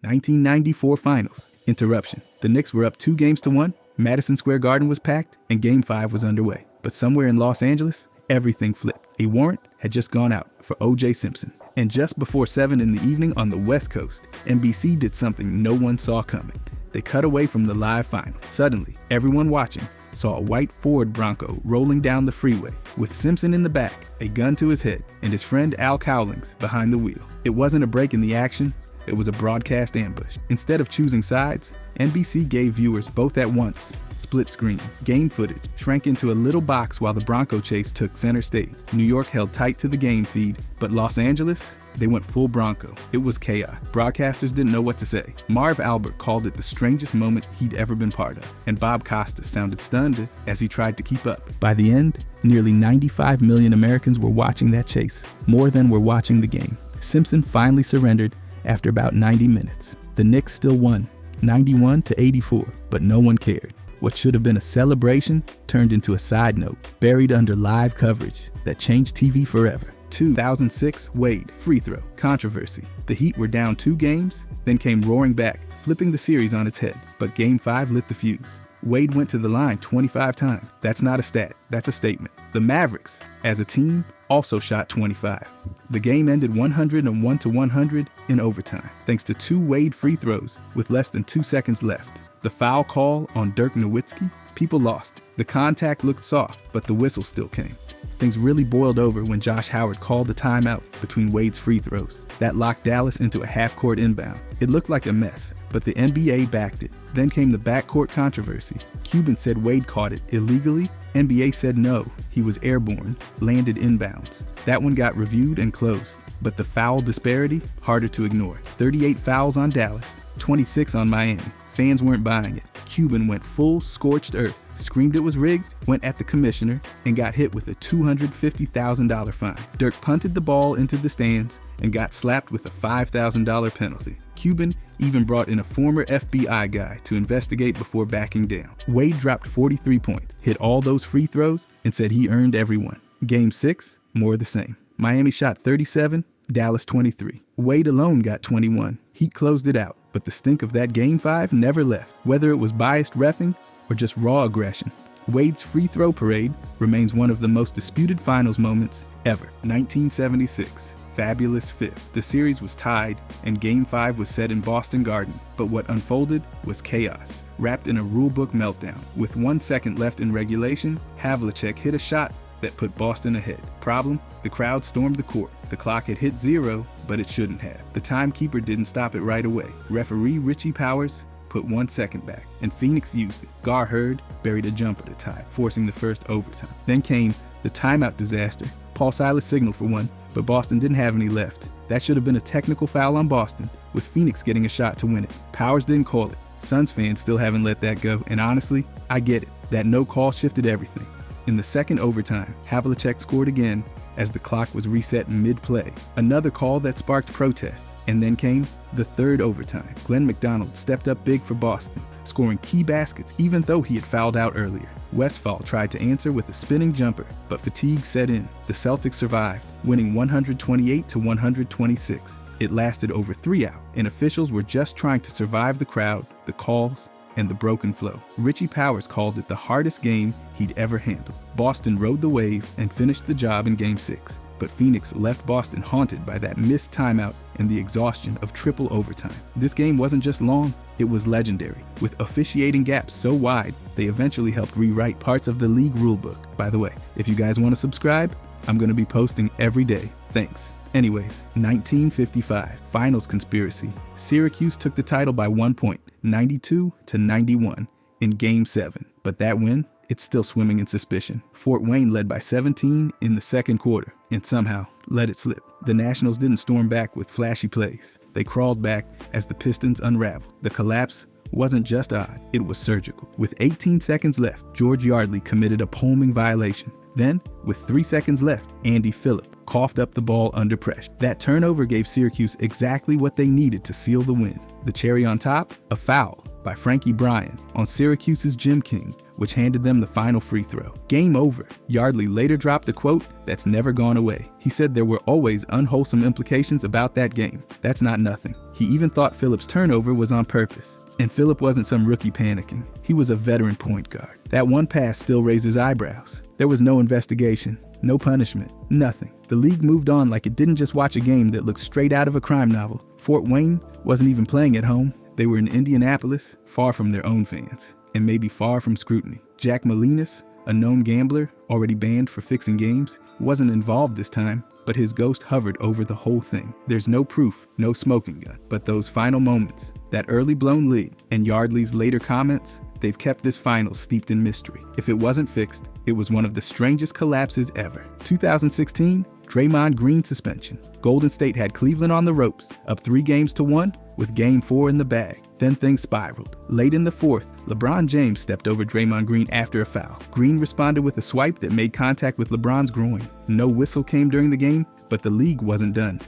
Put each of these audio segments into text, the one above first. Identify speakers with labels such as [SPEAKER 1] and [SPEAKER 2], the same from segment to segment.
[SPEAKER 1] 1994 Finals. Interruption. The Knicks were up 2-1. Madison Square Garden was packed, and Game 5 was underway. But somewhere in Los Angeles, everything flipped. A warrant had just gone out for O.J. Simpson. And just before 7 in the evening on the West Coast, NBC did something no one saw coming. They cut away from the live final. Suddenly, everyone watching saw a white Ford Bronco rolling down the freeway with Simpson in the back, a gun to his head, and his friend Al Cowlings behind the wheel. It wasn't a break in the action, it was a broadcast ambush. Instead of choosing sides, NBC gave viewers both at once. Split screen, game footage, shrank into a little box while the Bronco chase took center stage. New York held tight to the game feed, but Los Angeles, they went full Bronco. It was chaos. Broadcasters didn't know what to say. Marv Albert called it the strangest moment he'd ever been part of, and Bob Costas sounded stunned as he tried to keep up. By the end, nearly 95 million Americans were watching that chase, more than were watching the game. Simpson finally surrendered after about 90 minutes. The Knicks still won, 91-84, but no one cared. What should have been a celebration turned into a side note, buried under live coverage that changed TV forever. 2006 Wade free throw controversy. The Heat were down 2 games, then came roaring back, flipping the series on its head. But Game 5 lit the fuse. Wade went to the line 25 times. That's not a stat, that's a statement. The Mavericks, as a team, also shot 25. The game ended 101-100 in overtime, thanks to 2 Wade free throws with less than 2 seconds left. The foul call on Dirk Nowitzki, people lost. The contact looked soft, but the whistle still came. Things really boiled over when Josh Howard called a timeout between Wade's free throws. That locked Dallas into a half-court inbound. It looked like a mess, but the NBA backed it. Then came the backcourt controversy. Cuban said Wade caught it illegally. NBA said no, he was airborne, landed inbounds. That one got reviewed and closed. But the foul disparity, harder to ignore. 38 fouls on Dallas, 26 on Miami. Fans weren't buying it. Cuban went full scorched earth, screamed it was rigged, went at the commissioner, and got hit with a $250,000 fine. Dirk punted the ball into the stands and got slapped with a $5,000 penalty. Cuban even brought in a former FBI guy to investigate before backing down. Wade dropped 43 points, hit all those free throws, and said he earned every one. Game 6, more of the same. Miami shot 37, Dallas 23. Wade alone got 21. Heat closed it out. But the stink of that Game 5 never left, whether it was biased reffing or just raw aggression. Wade's free throw parade remains one of the most disputed finals moments ever. 1976, fabulous fifth. The series was tied and Game 5 was set in Boston Garden, but what unfolded was chaos, wrapped in a rulebook meltdown. With 1 second left in regulation, Havlicek hit a shot that put Boston ahead. Problem? The crowd stormed the court. The clock had hit 0, but it shouldn't have. The timekeeper didn't stop it right away. Referee Richie Powers put 1 second back, and Phoenix used it. Gar Hurd buried a jumper to tie, forcing the first overtime. Then came the timeout disaster. Paul Silas signaled for one, but Boston didn't have any left. That should have been a technical foul on Boston, with Phoenix getting a shot to win it. Powers didn't call it. Suns fans still haven't let that go, and honestly, I get it. That no call shifted everything. In the second overtime, Havlicek scored again as the clock was reset mid-play. Another call that sparked protests. And then came the third overtime. Glenn McDonald stepped up big for Boston, scoring key baskets even though he had fouled out earlier. Westphal tried to answer with a spinning jumper, but fatigue set in. The Celtics survived, winning 128-126. It lasted over 3 hours, and officials were just trying to survive the crowd, the calls, and the broken flow. Richie Powers called it the hardest game he'd ever handled. Boston rode the wave and finished the job in Game 6, but Phoenix left Boston haunted by that missed timeout and the exhaustion of triple overtime. This game wasn't just long, it was legendary. With officiating gaps so wide, they eventually helped rewrite parts of the league rulebook. By the way, if you guys want to subscribe, I'm going to be posting every day. Thanks. Anyways, 1955, Finals Conspiracy. Syracuse took the title by 1 point, 92-91 in Game 7. But that win, it's still swimming in suspicion. Fort Wayne led by 17 in the second quarter and somehow let it slip. The Nationals didn't storm back with flashy plays. They crawled back as the Pistons unraveled. The collapse wasn't just odd, it was surgical. With 18 seconds left, George Yardley committed a Pullman violation. Then, with 3 seconds left, Andy Phillip coughed up the ball under pressure. That turnover gave Syracuse exactly what they needed to seal the win. The cherry on top? A foul by Frankie Bryan on Syracuse's Jim King, which handed them the final free throw. Game over. Yardley later dropped a quote that's never gone away. He said there were always unwholesome implications about that game. That's not nothing. He even thought Phillip's turnover was on purpose. And Phillip wasn't some rookie panicking. He was a veteran point guard. That one pass still raises eyebrows. There was no investigation, no punishment, nothing. The league moved on like it didn't just watch a game that looked straight out of a crime novel. Fort Wayne wasn't even playing at home. They were in Indianapolis, far from their own fans, and maybe far from scrutiny. Jack Molinas, a known gambler, already banned for fixing games, wasn't involved this time, but his ghost hovered over the whole thing. There's no proof, no smoking gun, but those final moments, that early blown lead, and Yardley's later comments, they've kept this final steeped in mystery. If it wasn't fixed, it was one of the strangest collapses ever. 2016, Draymond Green suspension. Golden State had Cleveland on the ropes, up 3-1 with Game 4 in the bag. Then things spiraled. Late in the fourth, LeBron James stepped over Draymond Green after a foul. Green responded with a swipe that made contact with LeBron's groin. No whistle came during the game, but the league wasn't done.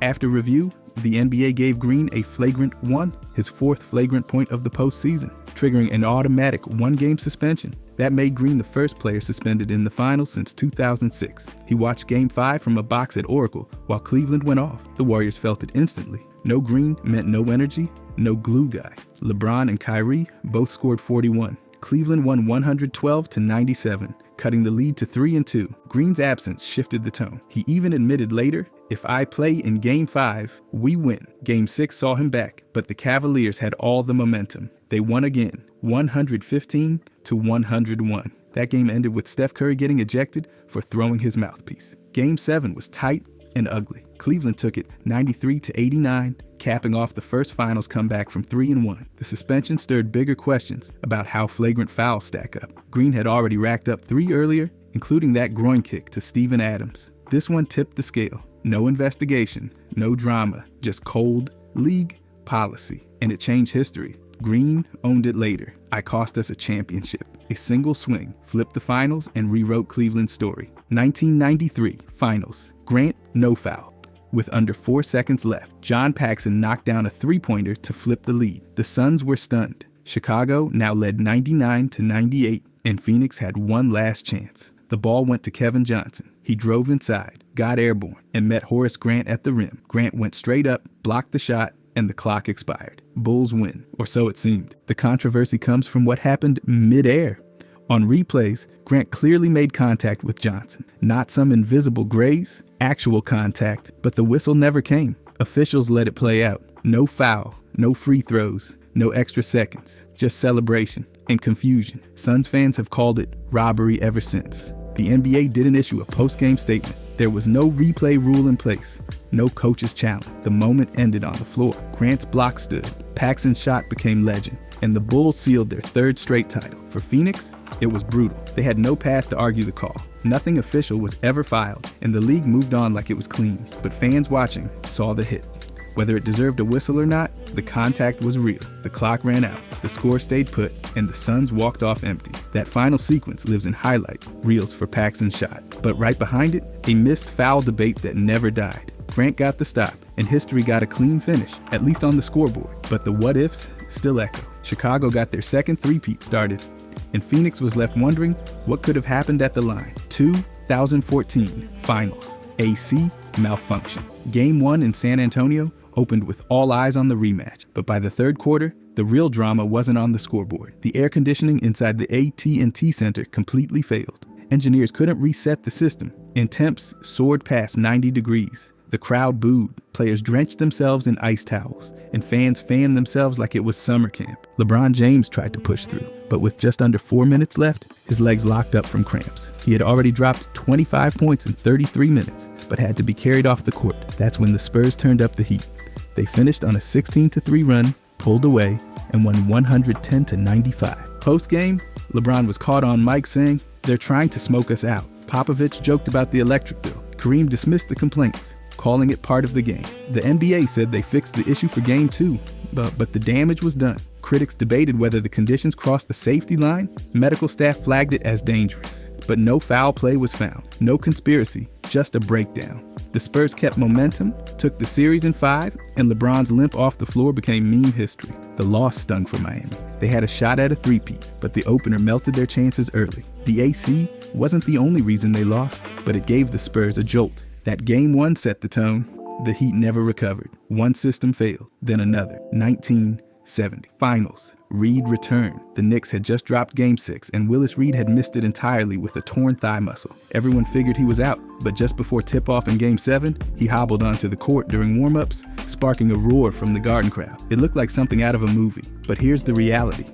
[SPEAKER 1] After review, the NBA gave Green a flagrant 1, his fourth flagrant point of the postseason, triggering an automatic 1-game suspension. That made Green the first player suspended in the finals since 2006. He watched Game 5 from a box at Oracle while Cleveland went off. The Warriors felt it instantly. No Green meant no energy, no glue guy. LeBron and Kyrie both scored 41. Cleveland won 112-97, cutting the lead to 3-2. Green's absence shifted the tone. He even admitted later, "If I play in Game 5, we win." Game 6 saw him back, but the Cavaliers had all the momentum. They won again, 115-101. That game ended with Steph Curry getting ejected for throwing his mouthpiece. Game 7 was tight and ugly. Cleveland took it 93-89, capping off the first finals comeback from 3-1. The suspension stirred bigger questions about how flagrant fouls stack up. Green had already racked up 3 earlier, including that groin kick to Steven Adams. This one tipped the scale. No investigation, no drama, just cold league policy. And it changed history. Green owned it later. "I cost us a championship." A single swing flipped the finals and rewrote Cleveland's story. 1993 finals. Grant, no foul. With under 4 seconds left, John Paxson knocked down a 3-pointer to flip the lead. The Suns were stunned. Chicago now led 99-98, and Phoenix had one last chance. The ball went to Kevin Johnson. He drove inside, got airborne, and met Horace Grant at the rim. Grant went straight up, blocked the shot, and the clock expired. Bulls win, or so it seemed. The controversy comes from what happened mid-air. On replays, Grant clearly made contact with Johnson. Not some invisible graze, actual contact, but the whistle never came. Officials let it play out. No foul, no free throws, no extra seconds, just celebration and confusion. Suns fans have called it robbery ever since. The NBA didn't issue a post-game statement. There was no replay rule in place, no coach's challenge. The moment ended on the floor. Grant's block stood, Paxson's shot became legend, and the Bulls sealed their 3rd straight title. For Phoenix, it was brutal. They had no path to argue the call. Nothing official was ever filed, and the league moved on like it was clean. But fans watching saw the hit. Whether it deserved a whistle or not, the contact was real. The clock ran out, the score stayed put, and the Suns walked off empty. That final sequence lives in highlight reels for Paxson's shot. But right behind it, a missed foul debate that never died. Grant got the stop, and history got a clean finish, at least on the scoreboard. But the what-ifs still echo. Chicago got their second three-peat started, and Phoenix was left wondering what could have happened at the line. 2014 Finals. AC malfunction. Game 1 in San Antonio opened with all eyes on the rematch, but by the 3rd quarter, the real drama wasn't on the scoreboard. The air conditioning inside the AT&T Center completely failed. Engineers couldn't reset the system, and temps soared past 90 degrees. The crowd booed, players drenched themselves in ice towels, and fans fanned themselves like it was summer camp. LeBron James tried to push through, but with just under 4 minutes left, his legs locked up from cramps. He had already dropped 25 points in 33 minutes, but had to be carried off the court. That's when the Spurs turned up the heat. They finished on a 16-3 run, pulled away, and won 110-95. Post-game, LeBron was caught on mic saying, "They're trying to smoke us out." Popovich joked about the electric bill. Kareem dismissed the complaints, calling it part of the game. The NBA said they fixed the issue for Game 2, but the damage was done. Critics debated whether the conditions crossed the safety line. Medical staff flagged it as dangerous. But no foul play was found. No conspiracy, just a breakdown. The Spurs kept momentum, took the series in 5, and LeBron's limp off the floor became meme history. The loss stung for Miami. They had a shot at a three-peat, but the opener melted their chances early. The AC wasn't the only reason they lost, but it gave the Spurs a jolt. That Game 1 set the tone. The Heat never recovered. One system failed, then another. 1970. Finals. Reed returned. The Knicks had just dropped Game 6, and Willis Reed had missed it entirely with a torn thigh muscle. Everyone figured he was out, but just before tip-off in Game 7, he hobbled onto the court during warm-ups, sparking a roar from the Garden crowd. It looked like something out of a movie, but here's the reality.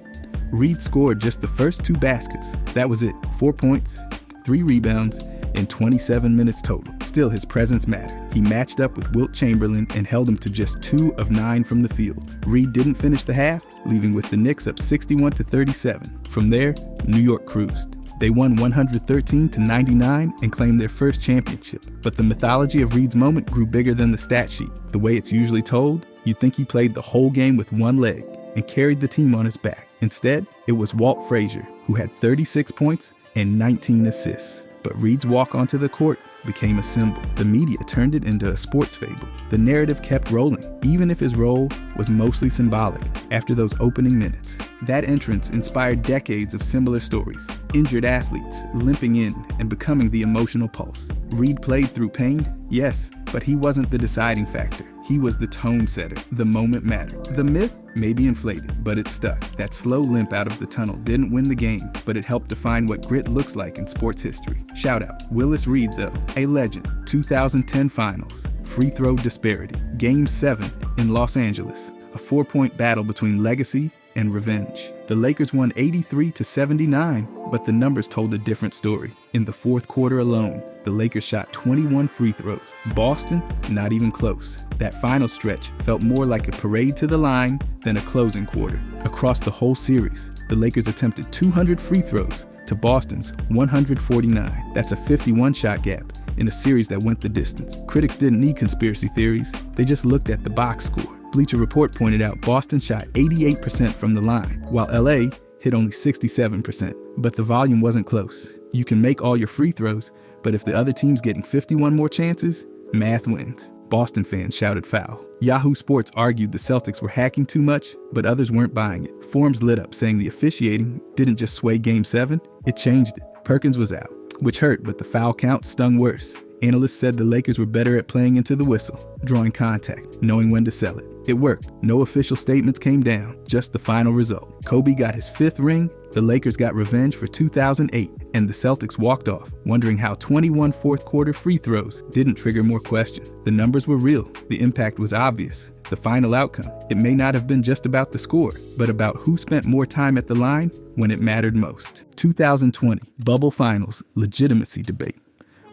[SPEAKER 1] Reed scored just the first 2 baskets. That was it. 4 points, 3 rebounds, in 27 minutes total. Still, his presence mattered. He matched up with Wilt Chamberlain and held him to just 2 of 9 from the field. Reed didn't finish the half, leaving with the Knicks up 61-37. From there, New York cruised. They won 113-99 and claimed their first championship. But the mythology of Reed's moment grew bigger than the stat sheet. The way it's usually told, you'd think he played the whole game with one leg and carried the team on his back. Instead, it was Walt Frazier, who had 36 points and 19 assists. But Reed's walk onto the court became a symbol. The media turned it into a sports fable. The narrative kept rolling, even if his role was mostly symbolic after those opening minutes. That entrance inspired decades of similar stories. Injured athletes limping in and becoming the emotional pulse. Reed played through pain, yes, but he wasn't the deciding factor. He was the tone setter. The moment mattered. The myth may be inflated, but it stuck. That slow limp out of the tunnel didn't win the game, but it helped define what grit looks like in sports history. Shout out. Willis Reed, though, a legend. 2010 Finals. Free throw disparity. Game 7 in Los Angeles. A 4-point battle between legacy and revenge. The Lakers won 83-79, but the numbers told a different story. In the fourth quarter alone, the Lakers shot 21 free throws. Boston, not even close. That final stretch felt more like a parade to the line than a closing quarter. Across the whole series, the Lakers attempted 200 free throws to Boston's 149. That's a 51-shot gap in a series that went the distance. Critics didn't need conspiracy theories. They just looked at the box score. Bleacher Report pointed out Boston shot 88% from the line, while LA hit only 67%. But the volume wasn't close. You can make all your free throws, but if the other team's getting 51 more chances, math wins. Boston fans shouted foul. Yahoo Sports argued the Celtics were hacking too much, but others weren't buying it. Forums lit up saying the officiating didn't just sway Game 7, it changed it. Perkins was out, which hurt, but the foul count stung worse. Analysts said the Lakers were better at playing into the whistle, drawing contact, knowing when to sell it. It worked. No official statements came down, just the final result. Kobe got his 5th ring, the Lakers got revenge for 2008, and the Celtics walked off, wondering how 21 fourth-quarter free throws didn't trigger more questions. The numbers were real. The impact was obvious. The final outcome, it may not have been just about the score, but about who spent more time at the line when it mattered most. 2020, Bubble Finals, legitimacy debate.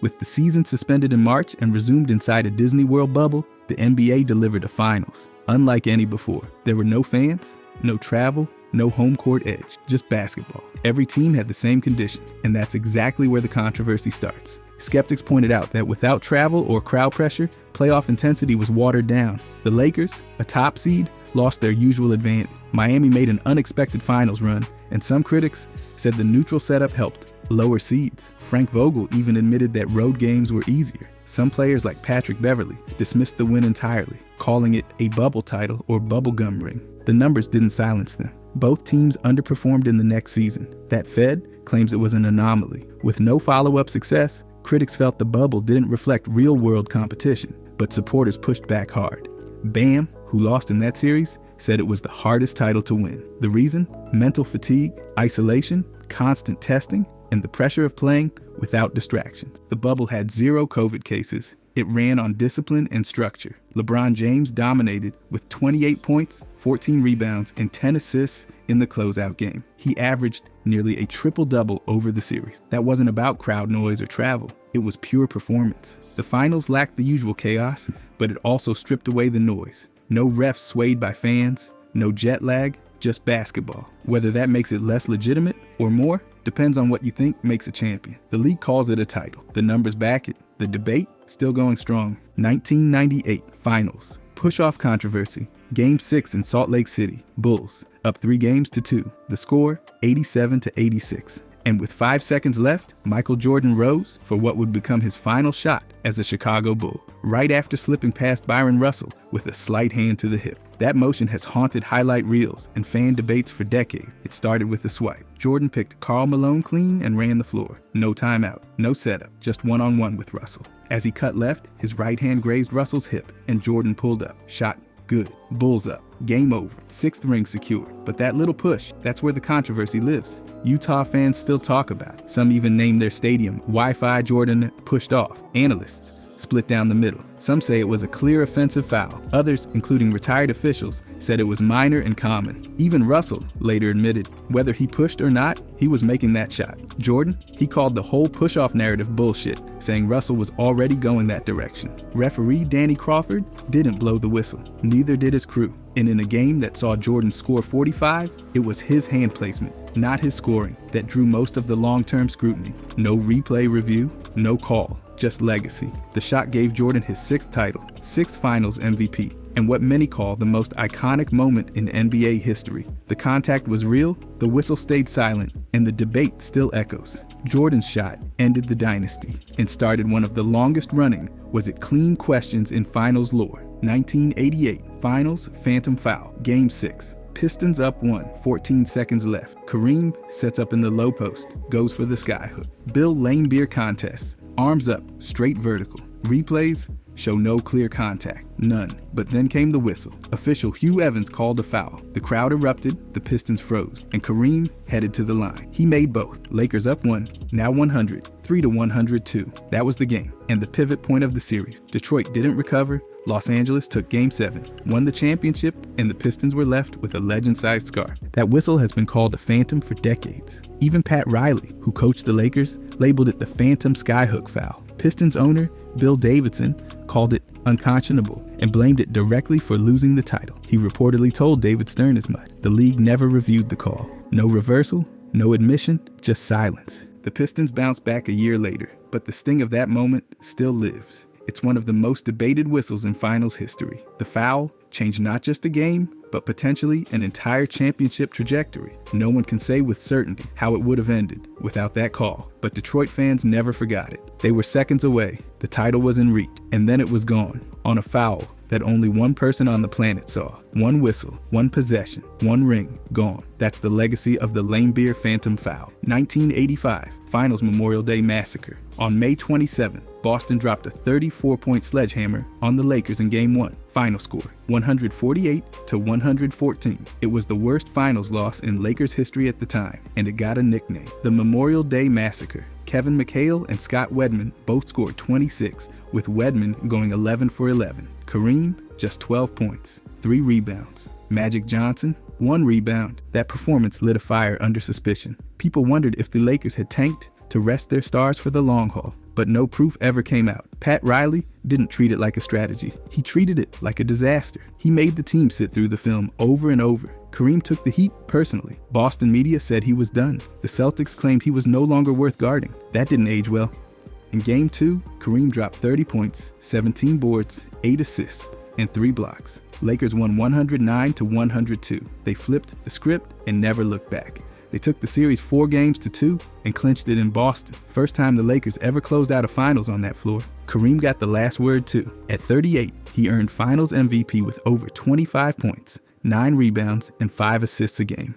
[SPEAKER 1] With the season suspended in March and resumed inside a Disney World bubble, the NBA delivered a finals, unlike any before. There were no fans, no travel, no home court edge, just basketball. Every team had the same conditions, and that's exactly where the controversy starts. Skeptics pointed out that without travel or crowd pressure, playoff intensity was watered down. The Lakers, a top seed, lost their usual advantage. Miami made an unexpected finals run, and some critics said the neutral setup helped lower seeds. Frank Vogel even admitted that road games were easier. Some players like Patrick Beverley dismissed the win entirely, calling it a bubble title or bubblegum ring. The numbers didn't silence them. Both teams underperformed in the next season. That Fed claims it was an anomaly. With no follow-up success, critics felt the bubble didn't reflect real-world competition, but supporters pushed back hard. Bam, who lost in that series, said it was the hardest title to win. The reason? Mental fatigue, isolation, constant testing, and the pressure of playing without distractions. The bubble had 0 COVID cases. It ran on discipline and structure. LeBron James dominated with 28 points, 14 rebounds, and 10 assists in the closeout game. He averaged nearly a triple-double over the series. That wasn't about crowd noise or travel. It was pure performance. The finals lacked the usual chaos, but it also stripped away the noise. No refs swayed by fans, no jet lag, just basketball. Whether that makes it less legitimate or more depends on what you think makes a champion. The league calls it a title. The numbers back it. The debate still going strong. 1998 Finals. Push-off controversy. Game 6 in Salt Lake City. Bulls up 3 games to 2. The score 87-86. And with 5 seconds left, Michael Jordan rose for what would become his final shot as a Chicago Bull, right after slipping past Byron Russell with a slight hand to the hip. That motion has haunted highlight reels and fan debates for decades. It started with a swipe. Jordan picked Karl Malone clean and ran the floor. No timeout, no setup, just one-on-one with Russell. As he cut left, his right hand grazed Russell's hip, and Jordan pulled up. Shot good. Bulls up. Game over. 6th ring secured. But that little push, that's where the controversy lives. Utah fans still talk about it. Some even name their stadium Wi-Fi Jordan pushed off. Analysts split down the middle. Some say it was a clear offensive foul. Others, including retired officials, said it was minor and common. Even Russell later admitted whether he pushed or not, he was making that shot. Jordan, he called the whole push-off narrative bullshit, saying Russell was already going that direction. Referee Danny Crawford didn't blow the whistle. Neither did his crew. And in a game that saw Jordan score 45, it was his hand placement, not his scoring, that drew most of the long-term scrutiny. No replay review, no call. Just legacy. The shot gave Jordan his 6th title, 6th Finals MVP, and what many call the most iconic moment in NBA history. The contact was real, the whistle stayed silent, and the debate still echoes. Jordan's shot ended the dynasty and started one of the longest running Was It Clean questions in Finals lore. 1988 Finals Phantom Foul, Game 6. Pistons up 1, 14 seconds left. Kareem sets up in the low post, goes for the skyhook. Bill Lane Beer contests. Arms up, straight vertical. Replays show no clear contact, none. But then came the whistle. Official Hugh Evans called a foul. The crowd erupted, the Pistons froze, and Kareem headed to the line. He made both. Lakers up 1, now 100, 3-102. That was the game, and the pivot point of the series. Detroit didn't recover. Los Angeles took Game 7, won the championship, and the Pistons were left with a legend-sized scar. That whistle has been called a phantom for decades. Even Pat Riley, who coached the Lakers, labeled it the phantom skyhook foul. Pistons owner Bill Davidson called it unconscionable and blamed it directly for losing the title. He reportedly told David Stern as much. The league never reviewed the call. No reversal, no admission, just silence. The Pistons bounced back a year later, but the sting of that moment still lives. It's one of the most debated whistles in finals history. The foul changed not just a game, but potentially an entire championship trajectory. No one can say with certainty how it would have ended without that call, but Detroit fans never forgot it. They were seconds away, the title was in reach, and then it was gone, on a foul that only one person on the planet saw. One whistle, one possession, one ring, gone. That's the legacy of the Lane Beer Phantom Foul. 1985 Finals Memorial Day Massacre. On May 27th, Boston dropped a 34-point sledgehammer on the Lakers in Game 1. Final score, 148-114. It was the worst finals loss in Lakers history at the time, and it got a nickname, the Memorial Day Massacre. Kevin McHale and Scott Wedman both scored 26, with Wedman going 11 for 11. Kareem, just 12 points, 3 rebounds. Magic Johnson, 1 rebound. That performance lit a fire under suspicion. People wondered if the Lakers had tanked to rest their stars for the long haul, but no proof ever came out. Pat Riley didn't treat it like a strategy. He treated it like a disaster. He made the team sit through the film over and over. Kareem took the heat personally. Boston media said he was done. The Celtics claimed he was no longer worth guarding. That didn't age well. In Game 2, Kareem dropped 30 points, 17 boards, 8 assists, and 3 blocks. Lakers won 109-102. They flipped the script and never looked back. They took the series 4-2 and clinched it in Boston. First time the Lakers ever closed out a finals on that floor. Kareem got the last word too. At 38, he earned Finals MVP with over 25 points, 9 rebounds, and 5 assists a game.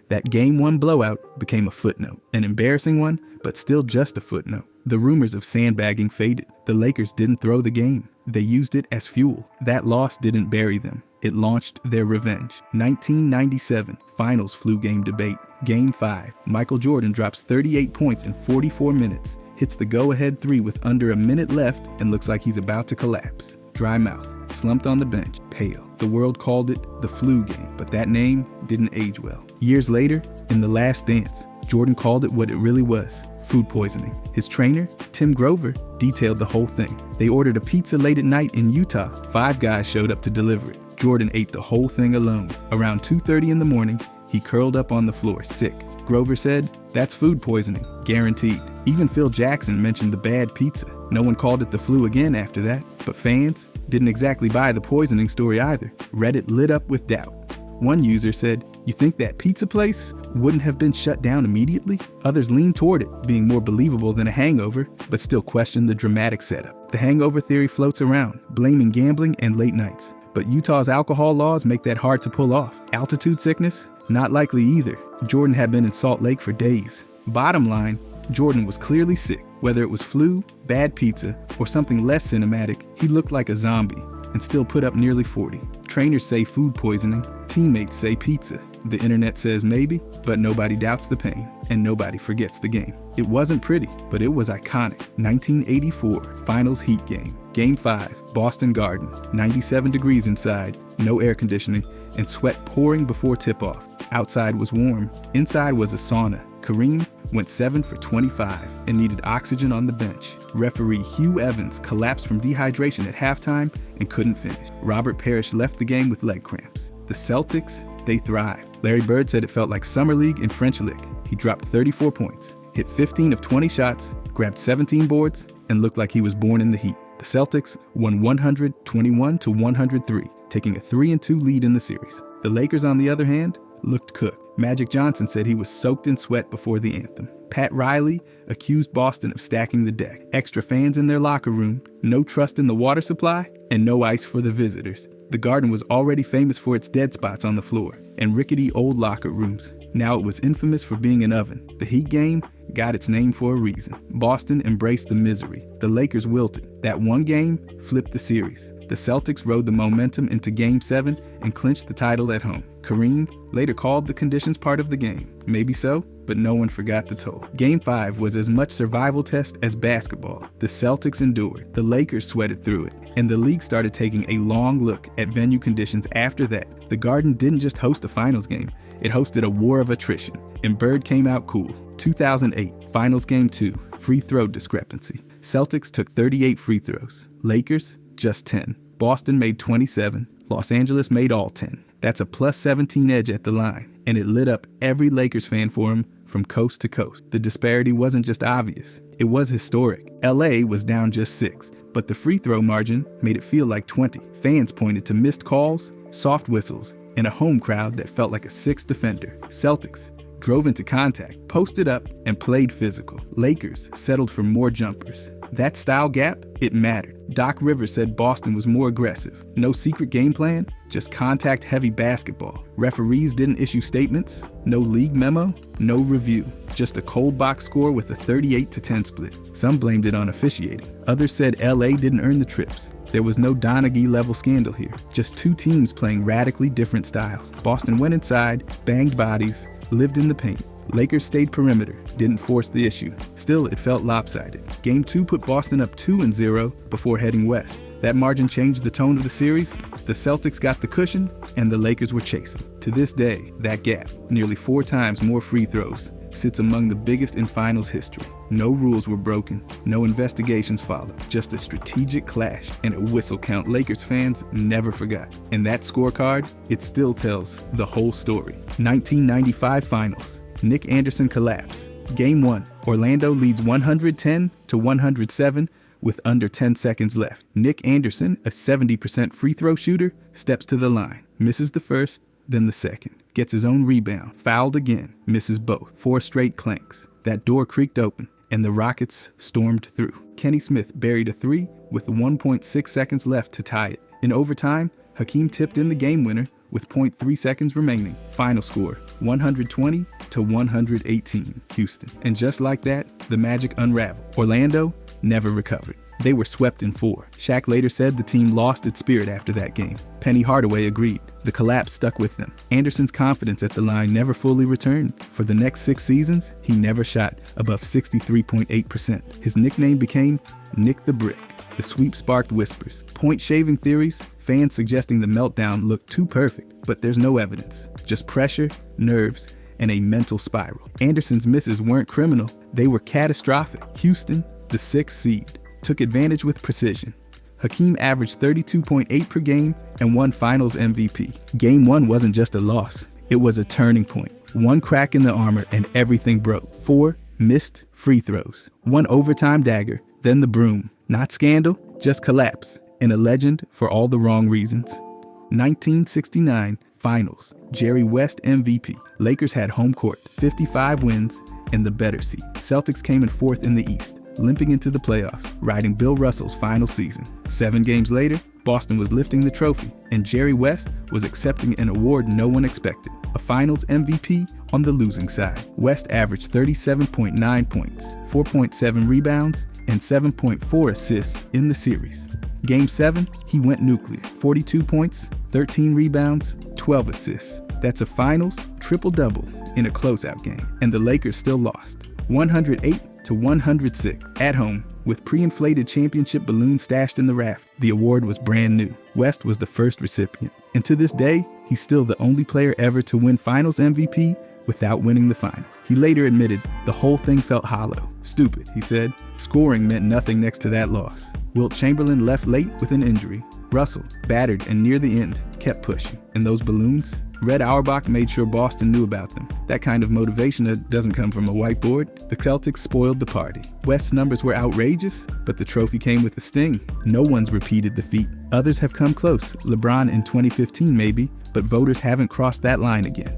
[SPEAKER 1] That Game 1 blowout became a footnote, an embarrassing one, but still just a footnote. The rumors of sandbagging faded. The Lakers didn't throw the game. They used it as fuel. That loss didn't bury them. It launched their revenge. 1997 Finals flu game debate. Game 5. Michael Jordan drops 38 points in 44 minutes, hits the go-ahead 3 with under a minute left, and looks like he's about to collapse. Dry mouth, slumped on the bench, pale. The world called it the flu game, but that name didn't age well. Years later, in The Last Dance, Jordan called it what it really was, food poisoning. His trainer, Tim Grover, detailed the whole thing. They ordered a pizza late at night in Utah. 5 guys showed up to deliver it. Jordan ate the whole thing alone. Around 2:30 in the morning, he curled up on the floor, sick. Grover said, "That's food poisoning, guaranteed." Even Phil Jackson mentioned the bad pizza. No one called it the flu again after that, but fans didn't exactly buy the poisoning story either. Reddit lit up with doubt. One user said, You think that pizza place wouldn't have been shut down immediately? Others lean toward it being more believable than a hangover, but still question the dramatic setup. The hangover theory floats around, blaming gambling and late nights. But Utah's alcohol laws make that hard to pull off. Altitude sickness? Not likely either. Jordan had been in Salt Lake for days. Bottom line, Jordan was clearly sick. Whether it was flu, bad pizza, or something less cinematic, he looked like a zombie and still put up nearly 40. Trainers say food poisoning, teammates say pizza. The internet says maybe, but nobody doubts the pain, and nobody forgets the game. It wasn't pretty, but it was iconic. 1984 Finals Heat game. Game 5, Boston Garden. 97 degrees inside, no air conditioning, and sweat pouring before tip-off. Outside was warm, inside was a sauna. Kareem went 7 for 25 and needed oxygen on the bench. Referee Hugh Evans collapsed from dehydration at halftime and couldn't finish. Robert Parrish left the game with leg cramps. The Celtics, they thrived. Larry Bird said it felt like Summer League in French Lick. He dropped 34 points, hit 15 of 20 shots, grabbed 17 boards, and looked like he was born in the heat. The Celtics won 121-103, taking a 3-2 lead in the series. The Lakers, on the other hand, looked cooked. Magic Johnson said he was soaked in sweat before the anthem. Pat Riley accused Boston of stacking the deck. Extra fans in their locker room, no trust in the water supply, and no ice for the visitors. The Garden was already famous for its dead spots on the floor and rickety old locker rooms. Now it was infamous for being an oven. The Heat game got its name for a reason. Boston embraced the misery. The Lakers wilted. That one game flipped the series. The Celtics rode the momentum into Game 7 and clinched the title at home. Kareem later called the conditions part of the game. Maybe so, but no one forgot the toll. Game 5 was as much survival test as basketball. The Celtics endured, the Lakers sweated through it, and the league started taking a long look at venue conditions after that. The Garden didn't just host a finals game, it hosted a war of attrition, and Bird came out cool. 2008, Finals Game 2, free throw discrepancy. Celtics took 38 free throws. Lakers, just 10. Boston made 27. Los Angeles made all 10. That's a plus 17 edge at the line, and it lit up every Lakers fan forum from coast to coast. The disparity wasn't just obvious, it was historic. LA was down just 6, but the free throw margin made it feel like 20. Fans pointed to missed calls, soft whistles, and a home crowd that felt like a 6th defender. Celtics drove into contact, posted up, and played physical. Lakers settled for more jumpers. That style gap, it mattered. Doc Rivers said Boston was more aggressive. No secret game plan, just contact-heavy basketball. Referees didn't issue statements, no league memo, no review. Just a cold box score with a 38-10 split. Some blamed it on officiating. Others said LA didn't earn the trips. There was no Donaghy-level scandal here. Just two teams playing radically different styles. Boston went inside, banged bodies, lived in the paint. Lakers stayed perimeter, didn't force the issue. Still, it felt lopsided. Game 2 put Boston up 2-0 before heading west. That margin changed the tone of the series. The Celtics got the cushion, and the Lakers were chasing. To this day, that gap, nearly 4 times more free throws, sits among the biggest in finals history. No rules were broken, no investigations followed, just a strategic clash and a whistle count Lakers fans never forgot. And that scorecard, it still tells the whole story. 1995 Finals. Nick Anderson collapse. Game 1, Orlando leads 110-107 with under 10 seconds left. Nick Anderson, a 70% free throw shooter, steps to the line, misses the first, then the second. Gets his own rebound, fouled again, misses both. 4 straight clanks. That door creaked open, and the Rockets stormed through. Kenny Smith buried a 3 with 1.6 seconds left to tie it. In overtime, Hakeem tipped in the game winner with 0.3 seconds remaining. Final score, 120-118, Houston. And just like that, the magic unraveled. Orlando never recovered. They were swept in 4. Shaq later said the team lost its spirit after that game. Penny Hardaway agreed. The collapse stuck with them. Anderson's confidence at the line never fully returned. For the next 6 seasons, he never shot above 63.8%. His nickname became Nick the Brick. The sweep sparked whispers, point-shaving theories, fans suggesting the meltdown looked too perfect, but there's no evidence. Just pressure, nerves, and a mental spiral. Anderson's misses weren't criminal, they were catastrophic. Houston, the 6th seed, took advantage with precision. Hakeem averaged 32.8 per game and won Finals MVP. Game 1 wasn't just a loss, it was a turning point. One crack in the armor and everything broke. 4 missed free throws. 1 overtime dagger, then the broom. Not scandal, just collapse, and a legend for all the wrong reasons. 1969 Finals, Jerry West MVP. Lakers had home court, 55 wins, and the better seed. Celtics came in fourth in the East, limping into the playoffs, riding Bill Russell's final season. 7 games later, Boston was lifting the trophy, and Jerry West was accepting an award no one expected, a Finals MVP on the losing side. West averaged 37.9 points, 4.7 rebounds, and 7.4 assists in the series. Game 7, he went nuclear, 42 points, 13 rebounds, 12 assists. That's a Finals triple-double in a closeout game, and the Lakers still lost, 108-106 at home. With pre-inflated championship balloons stashed in the raft, the award was brand new. West was the first recipient, and to this day, he's still the only player ever to win Finals MVP without winning the finals. He later admitted the whole thing felt hollow. Stupid, he said. Scoring meant nothing next to that loss. Wilt Chamberlain left late with an injury. Russell, battered and near the end, kept pushing. And those balloons? Red Auerbach made sure Boston knew about them. That kind of motivation that doesn't come from a whiteboard. The Celtics spoiled the party. West's numbers were outrageous, but the trophy came with a sting. No one's repeated the feat. Others have come close, LeBron in 2015 maybe, but voters haven't crossed that line again.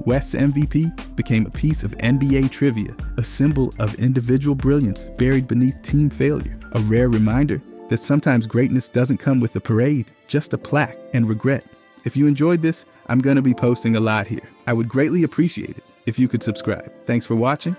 [SPEAKER 1] West's MVP became a piece of NBA trivia, a symbol of individual brilliance buried beneath team failure, a rare reminder that sometimes greatness doesn't come with a parade, just a plaque and regret. If you enjoyed this, I'm going to be posting a lot here. I would greatly appreciate it if you could subscribe. Thanks for watching,